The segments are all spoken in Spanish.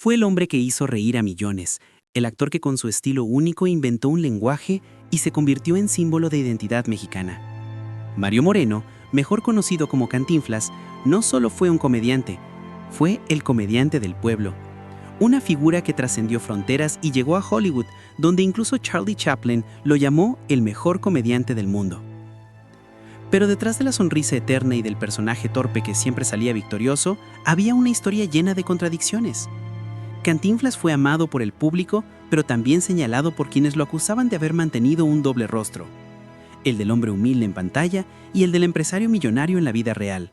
Fue el hombre que hizo reír a millones, el actor que con su estilo único inventó un lenguaje y se convirtió en símbolo de identidad mexicana. Mario Moreno, mejor conocido como Cantinflas, no solo fue un comediante, fue el comediante del pueblo. Una figura que trascendió fronteras y llegó a Hollywood, donde incluso Charlie Chaplin lo llamó el mejor comediante del mundo. Pero detrás de la sonrisa eterna y del personaje torpe que siempre salía victorioso, había una historia llena de contradicciones. Cantinflas fue amado por el público, pero también señalado por quienes lo acusaban de haber mantenido un doble rostro: el del hombre humilde en pantalla y el del empresario millonario en la vida real.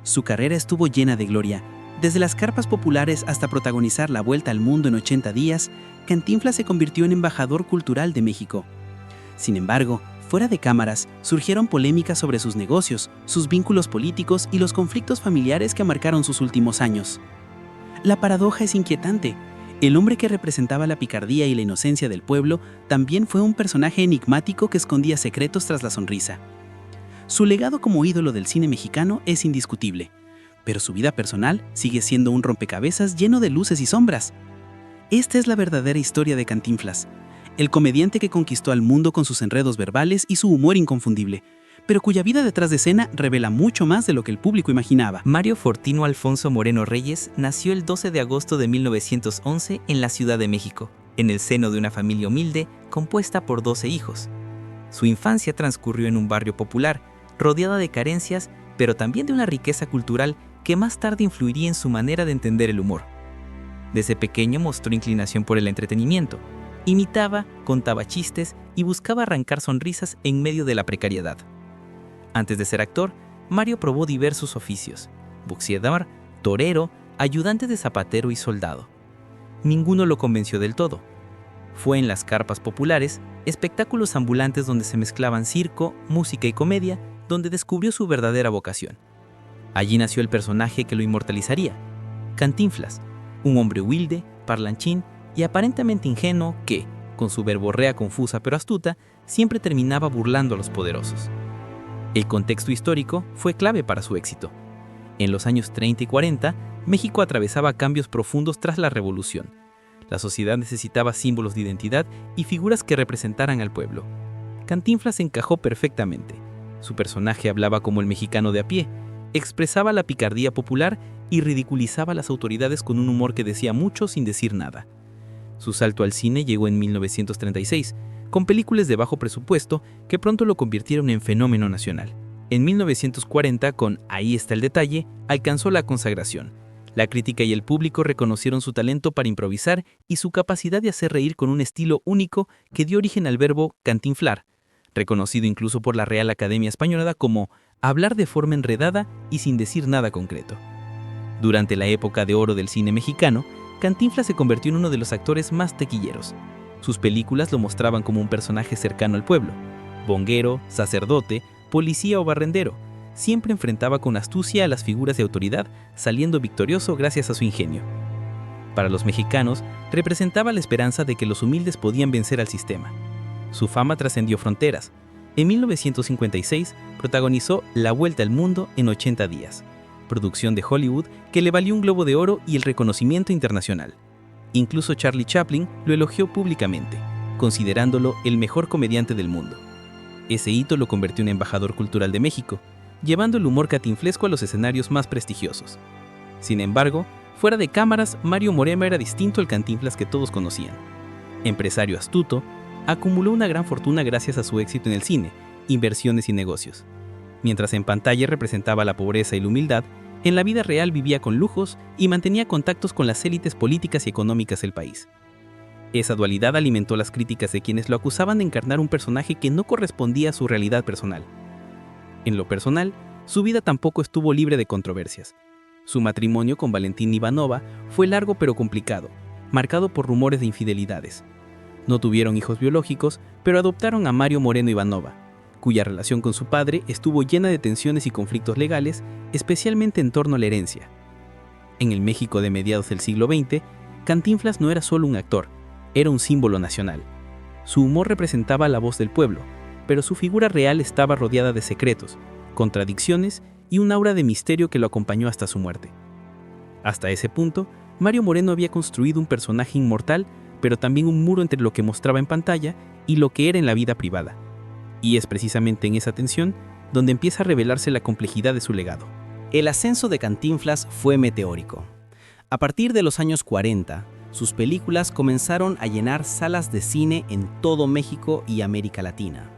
Su carrera estuvo llena de gloria. Desde las carpas populares hasta protagonizar la Vuelta al Mundo en 80 días, Cantinflas se convirtió en embajador cultural de México. Sin embargo, fuera de cámaras, surgieron polémicas sobre sus negocios, sus vínculos políticos y los conflictos familiares que marcaron sus últimos años. La paradoja es inquietante. El hombre que representaba la picardía y la inocencia del pueblo también fue un personaje enigmático que escondía secretos tras la sonrisa. Su legado como ídolo del cine mexicano es indiscutible, pero su vida personal sigue siendo un rompecabezas lleno de luces y sombras. Esta es la verdadera historia de Cantinflas, el comediante que conquistó al mundo con sus enredos verbales y su humor inconfundible, pero cuya vida detrás de escena revela mucho más de lo que el público imaginaba. Mario Fortino Alfonso Moreno Reyes nació el 12 de agosto de 1911 en la Ciudad de México, en el seno de una familia humilde compuesta por 12 hijos. Su infancia transcurrió en un barrio popular, rodeada de carencias, pero también de una riqueza cultural que más tarde influiría en su manera de entender el humor. Desde pequeño mostró inclinación por el entretenimiento. Imitaba, contaba chistes y buscaba arrancar sonrisas en medio de la precariedad. Antes de ser actor, Mario probó diversos oficios: boxeador, torero, ayudante de zapatero y soldado. Ninguno lo convenció del todo. Fue en las carpas populares, espectáculos ambulantes donde se mezclaban circo, música y comedia, donde descubrió su verdadera vocación. Allí nació el personaje que lo inmortalizaría: Cantinflas, un hombre humilde, parlanchín y aparentemente ingenuo que, con su verborrea confusa pero astuta, siempre terminaba burlando a los poderosos. El contexto histórico fue clave para su éxito. En los años 30 y 40, México atravesaba cambios profundos tras la Revolución. La sociedad necesitaba símbolos de identidad y figuras que representaran al pueblo. Cantinflas encajó perfectamente. Su personaje hablaba como el mexicano de a pie, expresaba la picardía popular y ridiculizaba a las autoridades con un humor que decía mucho sin decir nada. Su salto al cine llegó en 1936, con películas de bajo presupuesto que pronto lo convirtieron en fenómeno nacional. En 1940, con Ahí está el detalle, alcanzó la consagración. La crítica y el público reconocieron su talento para improvisar y su capacidad de hacer reír con un estilo único que dio origen al verbo cantinflar, reconocido incluso por la Real Academia Española como hablar de forma enredada y sin decir nada concreto. Durante la época de oro del cine mexicano, Cantinflas se convirtió en uno de los actores más taquilleros. Sus películas lo mostraban como un personaje cercano al pueblo: bonguero, sacerdote, policía o barrendero. Siempre enfrentaba con astucia a las figuras de autoridad, saliendo victorioso gracias a su ingenio. Para los mexicanos, representaba la esperanza de que los humildes podían vencer al sistema. Su fama trascendió fronteras. En 1956 protagonizó La Vuelta al Mundo en 80 días, producción de Hollywood que le valió un Globo de Oro y el reconocimiento internacional. Incluso Charlie Chaplin lo elogió públicamente, considerándolo el mejor comediante del mundo. Ese hito lo convirtió en embajador cultural de México, llevando el humor cantinflesco a los escenarios más prestigiosos. Sin embargo, fuera de cámaras, Mario Moreno era distinto al Cantinflas que todos conocían. Empresario astuto, acumuló una gran fortuna gracias a su éxito en el cine, inversiones y negocios. Mientras en pantalla representaba la pobreza y la humildad, en la vida real vivía con lujos y mantenía contactos con las élites políticas y económicas del país. Esa dualidad alimentó las críticas de quienes lo acusaban de encarnar un personaje que no correspondía a su realidad personal. En lo personal, su vida tampoco estuvo libre de controversias. Su matrimonio con Valentina Ivanova fue largo pero complicado, marcado por rumores de infidelidades. No tuvieron hijos biológicos, pero adoptaron a Mario Moreno Ivanova, cuya relación con su padre estuvo llena de tensiones y conflictos legales, especialmente en torno a la herencia. En el México de mediados del siglo XX, Cantinflas no era solo un actor, era un símbolo nacional. Su humor representaba la voz del pueblo, pero su figura real estaba rodeada de secretos, contradicciones y un aura de misterio que lo acompañó hasta su muerte. Hasta ese punto, Mario Moreno había construido un personaje inmortal, pero también un muro entre lo que mostraba en pantalla y lo que era en la vida privada. Y es precisamente en esa tensión donde empieza a revelarse la complejidad de su legado. El ascenso de Cantinflas fue meteórico. A partir de los años 40, sus películas comenzaron a llenar salas de cine en todo México y América Latina.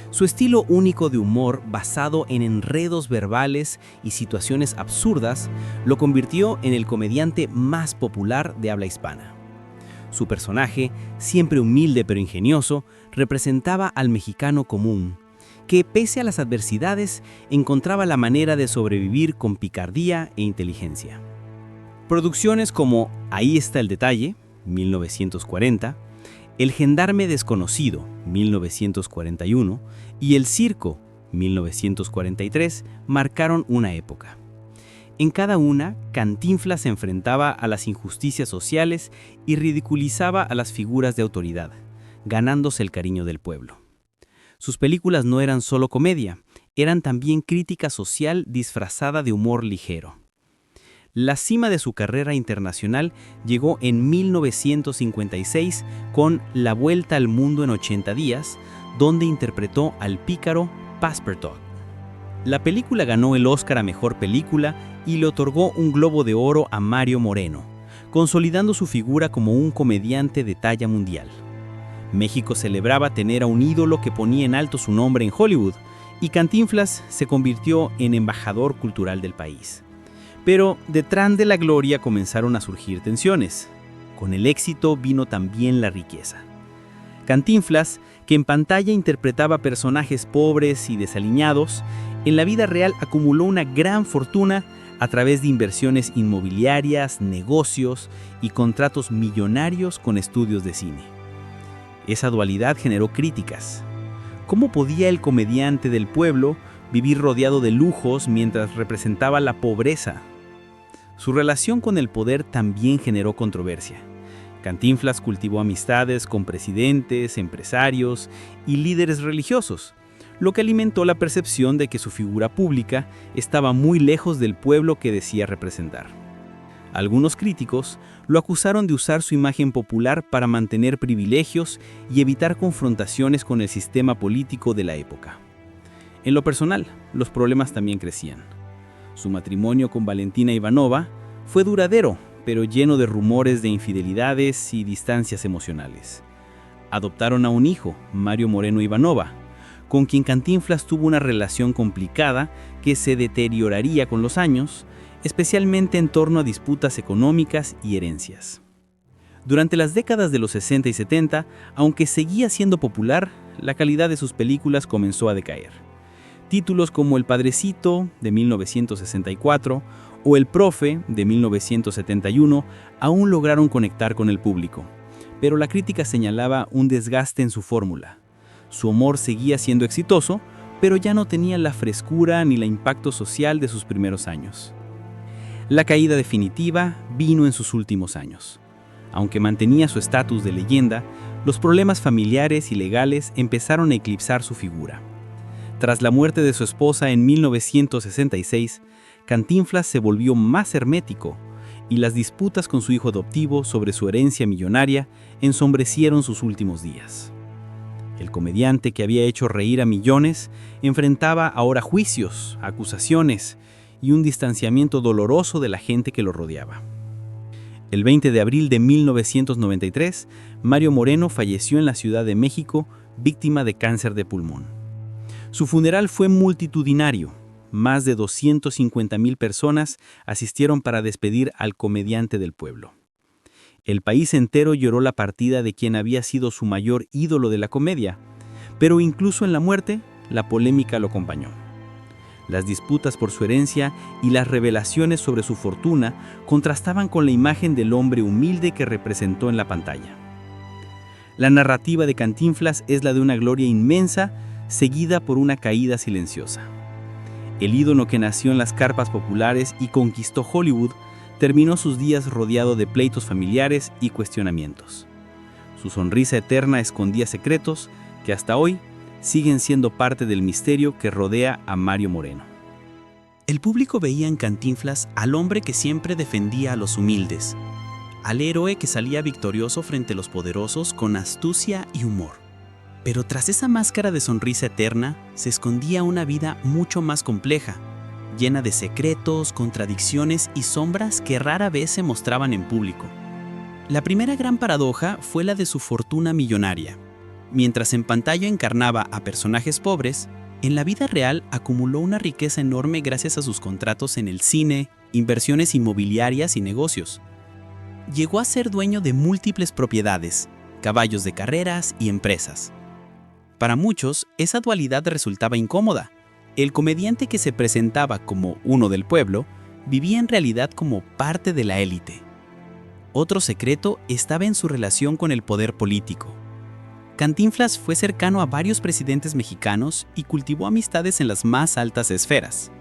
Su estilo único de humor, basado en enredos verbales y situaciones absurdas, lo convirtió en el comediante más popular de habla hispana. Su personaje, siempre humilde pero ingenioso, representaba al mexicano común, que pese a las adversidades, encontraba la manera de sobrevivir con picardía e inteligencia. Producciones como Ahí está el detalle, 1940, El gendarme desconocido, 1941, y El circo, 1943, marcaron una época. En cada una, Cantinflas se enfrentaba a las injusticias sociales y ridiculizaba a las figuras de autoridad, ganándose el cariño del pueblo. Sus películas no eran solo comedia, eran también crítica social disfrazada de humor ligero. La cima de su carrera internacional llegó en 1956 con La vuelta al mundo en 80 días, donde interpretó al pícaro Passepartout. La película ganó el Oscar a Mejor Película y le otorgó un Globo de Oro a Mario Moreno, consolidando su figura como un comediante de talla mundial. México celebraba tener a un ídolo que ponía en alto su nombre en Hollywood, y Cantinflas se convirtió en embajador cultural del país. Pero detrás de la gloria comenzaron a surgir tensiones. Con el éxito vino también la riqueza. Cantinflas, que en pantalla interpretaba personajes pobres y desaliñados, en la vida real acumuló una gran fortuna a través de inversiones inmobiliarias, negocios y contratos millonarios con estudios de cine. Esa dualidad generó críticas. ¿Cómo podía el comediante del pueblo vivir rodeado de lujos mientras representaba la pobreza? Su relación con el poder también generó controversia. Cantinflas cultivó amistades con presidentes, empresarios y líderes religiosos, lo que alimentó la percepción de que su figura pública estaba muy lejos del pueblo que decía representar. Algunos críticos lo acusaron de usar su imagen popular para mantener privilegios y evitar confrontaciones con el sistema político de la época. En lo personal, los problemas también crecían. Su matrimonio con Valentina Ivanova fue duradero, pero lleno de rumores de infidelidades y distancias emocionales. Adoptaron a un hijo, Mario Moreno Ivanova, con quien Cantinflas tuvo una relación complicada que se deterioraría con los años, especialmente en torno a disputas económicas y herencias. Durante las décadas de los 60 y 70, aunque seguía siendo popular, la calidad de sus películas comenzó a decaer. Títulos como El Padrecito, de 1964, o El Profe, de 1971, aún lograron conectar con el público, pero la crítica señalaba un desgaste en su fórmula. Su humor seguía siendo exitoso, pero ya no tenía la frescura ni el impacto social de sus primeros años. La caída definitiva vino en sus últimos años. Aunque mantenía su estatus de leyenda, los problemas familiares y legales empezaron a eclipsar su figura. Tras la muerte de su esposa en 1966, Cantinflas se volvió más hermético y las disputas con su hijo adoptivo sobre su herencia millonaria ensombrecieron sus últimos días. El comediante que había hecho reír a millones enfrentaba ahora juicios, acusaciones y un distanciamiento doloroso de la gente que lo rodeaba. El 20 de abril de 1993, Mario Moreno falleció en la Ciudad de México, víctima de cáncer de pulmón. Su funeral fue multitudinario. Más de 250,000 personas asistieron para despedir al comediante del pueblo. El país entero lloró la partida de quien había sido su mayor ídolo de la comedia, pero incluso en la muerte, la polémica lo acompañó. Las disputas por su herencia y las revelaciones sobre su fortuna contrastaban con la imagen del hombre humilde que representó en la pantalla. La narrativa de Cantinflas es la de una gloria inmensa, seguida por una caída silenciosa. El ídolo que nació en las carpas populares y conquistó Hollywood terminó sus días rodeado de pleitos familiares y cuestionamientos. Su sonrisa eterna escondía secretos que hasta hoy siguen siendo parte del misterio que rodea a Mario Moreno. El público veía en Cantinflas al hombre que siempre defendía a los humildes, al héroe que salía victorioso frente a los poderosos con astucia y humor. Pero tras esa máscara de sonrisa eterna se escondía una vida mucho más compleja, llena de secretos, contradicciones y sombras que rara vez se mostraban en público. La primera gran paradoja fue la de su fortuna millonaria. Mientras en pantalla encarnaba a personajes pobres, en la vida real acumuló una riqueza enorme gracias a sus contratos en el cine, inversiones inmobiliarias y negocios. Llegó a ser dueño de múltiples propiedades, caballos de carreras y empresas. Para muchos, esa dualidad resultaba incómoda. El comediante que se presentaba como uno del pueblo, vivía en realidad como parte de la élite. Otro secreto estaba en su relación con el poder político. Cantinflas fue cercano a varios presidentes mexicanos y cultivó amistades en las más altas esferas.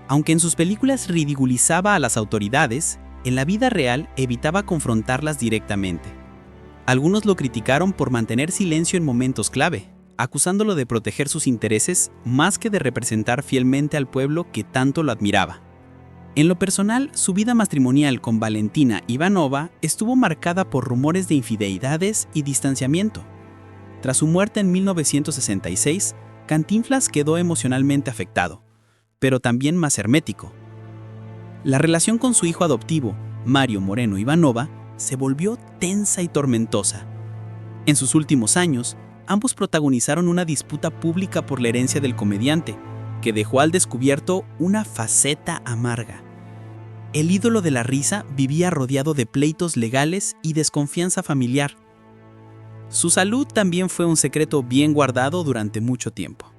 Aunque en sus películas ridiculizaba a las autoridades, en la vida real evitaba confrontarlas directamente. Algunos lo criticaron por mantener silencio en momentos clave, acusándolo de proteger sus intereses más que de representar fielmente al pueblo que tanto lo admiraba. En lo personal, su vida matrimonial con Valentina Ivanova estuvo marcada por rumores de infidelidades y distanciamiento. Tras su muerte en 1966, Cantinflas quedó emocionalmente afectado, pero también más hermético. La relación con su hijo adoptivo, Mario Moreno Ivanova, se volvió tensa y tormentosa. En sus últimos años, ambos protagonizaron una disputa pública por la herencia del comediante, que dejó al descubierto una faceta amarga. El ídolo de la risa vivía rodeado de pleitos legales y desconfianza familiar. Su salud también fue un secreto bien guardado durante mucho tiempo.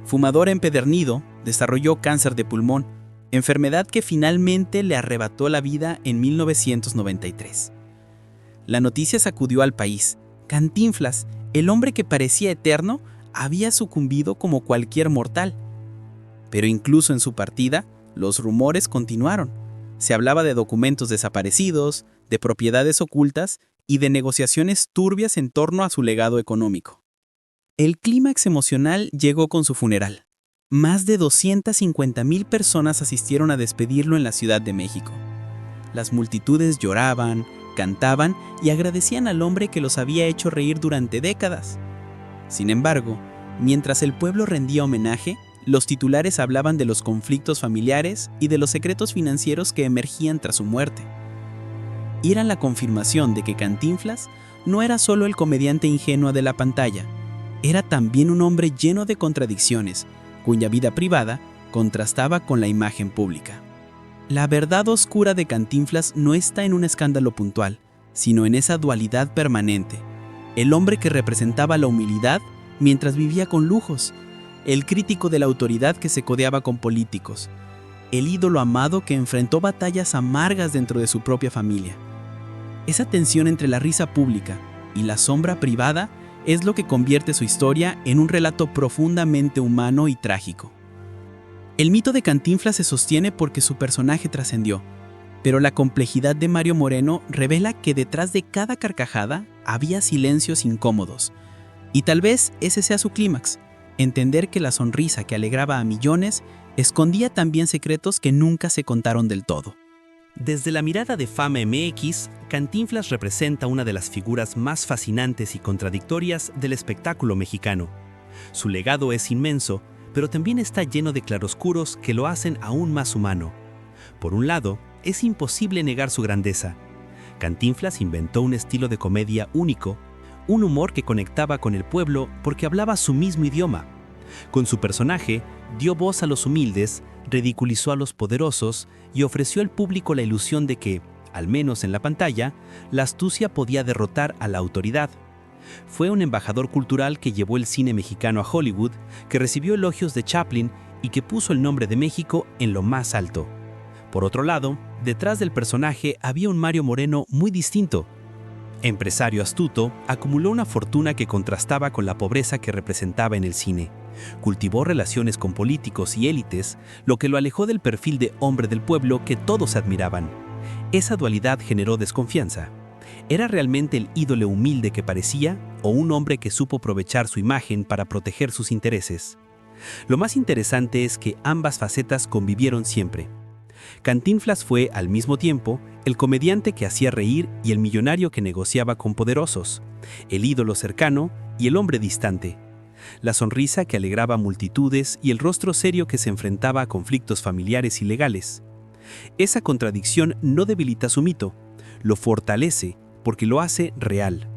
Fumador empedernido, desarrolló cáncer de pulmón, enfermedad que finalmente le arrebató la vida en 1993. La noticia sacudió al país. Cantinflas, el hombre que parecía eterno, había sucumbido como cualquier mortal. Pero incluso en su partida, los rumores continuaron. Se hablaba de documentos desaparecidos, de propiedades ocultas y de negociaciones turbias en torno a su legado económico. El clímax emocional llegó con su funeral. Más de 250,000 personas asistieron a despedirlo en la Ciudad de México. Las multitudes lloraban, cantaban y agradecían al hombre que los había hecho reír durante décadas. Sin embargo, mientras el pueblo rendía homenaje, los titulares hablaban de los conflictos familiares y de los secretos financieros que emergían tras su muerte. Era la confirmación de que Cantinflas no era solo el comediante ingenuo de la pantalla, era también un hombre lleno de contradicciones, cuya vida privada contrastaba con la imagen pública. La verdad oscura de Cantinflas no está en un escándalo puntual, sino en esa dualidad permanente. El hombre que representaba la humildad mientras vivía con lujos, el crítico de la autoridad que se codeaba con políticos, el ídolo amado que enfrentó batallas amargas dentro de su propia familia. Esa tensión entre la risa pública y la sombra privada es lo que convierte su historia en un relato profundamente humano y trágico. El mito de Cantinflas se sostiene porque su personaje trascendió, pero la complejidad de Mario Moreno revela que detrás de cada carcajada había silencios incómodos. Y tal vez ese sea su clímax, entender que la sonrisa que alegraba a millones escondía también secretos que nunca se contaron del todo. Desde la mirada de Fama MX, Cantinflas representa una de las figuras más fascinantes y contradictorias del espectáculo mexicano. Su legado es inmenso, pero también está lleno de claroscuros que lo hacen aún más humano. Por un lado, es imposible negar su grandeza. Cantinflas inventó un estilo de comedia único, un humor que conectaba con el pueblo porque hablaba su mismo idioma. Con su personaje, dio voz a los humildes, ridiculizó a los poderosos y ofreció al público la ilusión de que, al menos en la pantalla, la astucia podía derrotar a la autoridad. Fue un embajador cultural que llevó el cine mexicano a Hollywood, que recibió elogios de Chaplin y que puso el nombre de México en lo más alto. Por otro lado, detrás del personaje había un Mario Moreno muy distinto. Empresario astuto, acumuló una fortuna que contrastaba con la pobreza que representaba en el cine. Cultivó relaciones con políticos y élites, lo que lo alejó del perfil de hombre del pueblo que todos admiraban. Esa dualidad generó desconfianza. ¿Era realmente el ídolo humilde que parecía o un hombre que supo aprovechar su imagen para proteger sus intereses? Lo más interesante es que ambas facetas convivieron siempre. Cantinflas fue, al mismo tiempo, el comediante que hacía reír y el millonario que negociaba con poderosos, el ídolo cercano y el hombre distante, la sonrisa que alegraba multitudes y el rostro serio que se enfrentaba a conflictos familiares y legales. Esa contradicción no debilita su mito, lo fortalece porque lo hace real.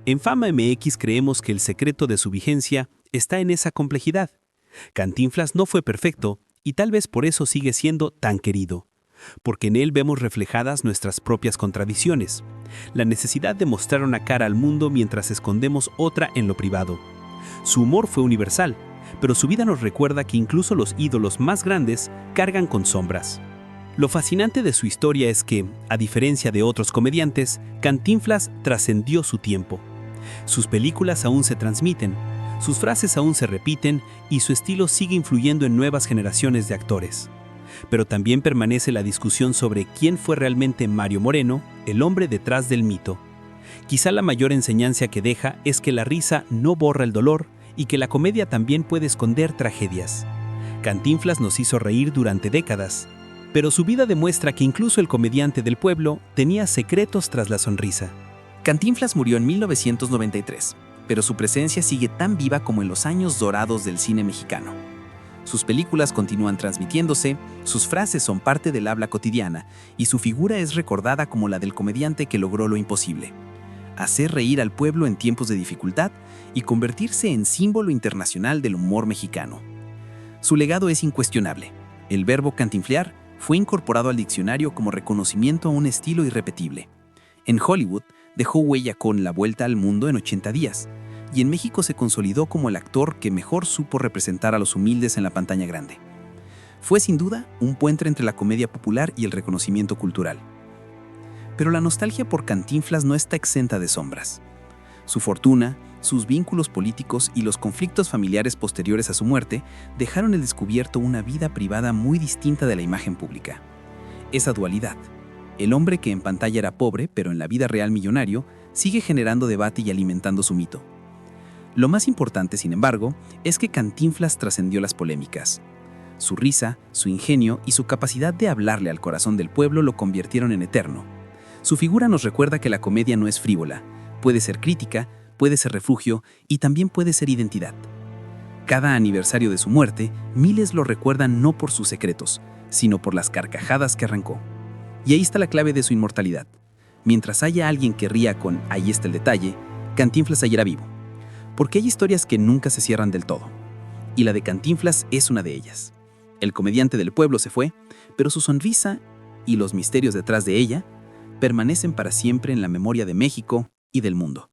En Fama MX creemos que el secreto de su vigencia está en esa complejidad. Cantinflas no fue perfecto y tal vez por eso sigue siendo tan querido, porque en él vemos reflejadas nuestras propias contradicciones, la necesidad de mostrar una cara al mundo mientras escondemos otra en lo privado. Su humor fue universal, pero su vida nos recuerda que incluso los ídolos más grandes cargan con sombras. Lo fascinante de su historia es que, a diferencia de otros comediantes, Cantinflas trascendió su tiempo. Sus películas aún se transmiten, sus frases aún se repiten y su estilo sigue influyendo en nuevas generaciones de actores. Pero también permanece la discusión sobre quién fue realmente Mario Moreno, el hombre detrás del mito. Quizá la mayor enseñanza que deja es que la risa no borra el dolor y que la comedia también puede esconder tragedias. Cantinflas nos hizo reír durante décadas, pero su vida demuestra que incluso el comediante del pueblo tenía secretos tras la sonrisa. Cantinflas murió en 1993, pero su presencia sigue tan viva como en los años dorados del cine mexicano. Sus películas continúan transmitiéndose, sus frases son parte del habla cotidiana y su figura es recordada como la del comediante que logró lo imposible: hacer reír al pueblo en tiempos de dificultad y convertirse en símbolo internacional del humor mexicano. Su legado es incuestionable. El verbo cantinflear fue incorporado al diccionario como reconocimiento a un estilo irrepetible. En Hollywood dejó huella con La Vuelta al Mundo en 80 días, y en México se consolidó como el actor que mejor supo representar a los humildes en la pantalla grande. Fue sin duda un puente entre la comedia popular y el reconocimiento cultural. Pero la nostalgia por Cantinflas no está exenta de sombras. Su fortuna, sus vínculos políticos y los conflictos familiares posteriores a su muerte dejaron al descubierto una vida privada muy distinta de la imagen pública. Esa dualidad, el hombre que en pantalla era pobre pero en la vida real millonario, sigue generando debate y alimentando su mito. Lo más importante, sin embargo, es que Cantinflas trascendió las polémicas. Su risa, su ingenio y su capacidad de hablarle al corazón del pueblo lo convirtieron en eterno. Su figura nos recuerda que la comedia no es frívola, puede ser crítica, puede ser refugio y también puede ser identidad. Cada aniversario de su muerte, miles lo recuerdan no por sus secretos, sino por las carcajadas que arrancó. Y ahí está la clave de su inmortalidad. Mientras haya alguien que ría con "ahí está el detalle", Cantinflas seguirá vivo. Porque hay historias que nunca se cierran del todo. Y la de Cantinflas es una de ellas. El comediante del pueblo se fue, pero su sonrisa y los misterios detrás de ella permanecen para siempre en la memoria de México y del mundo.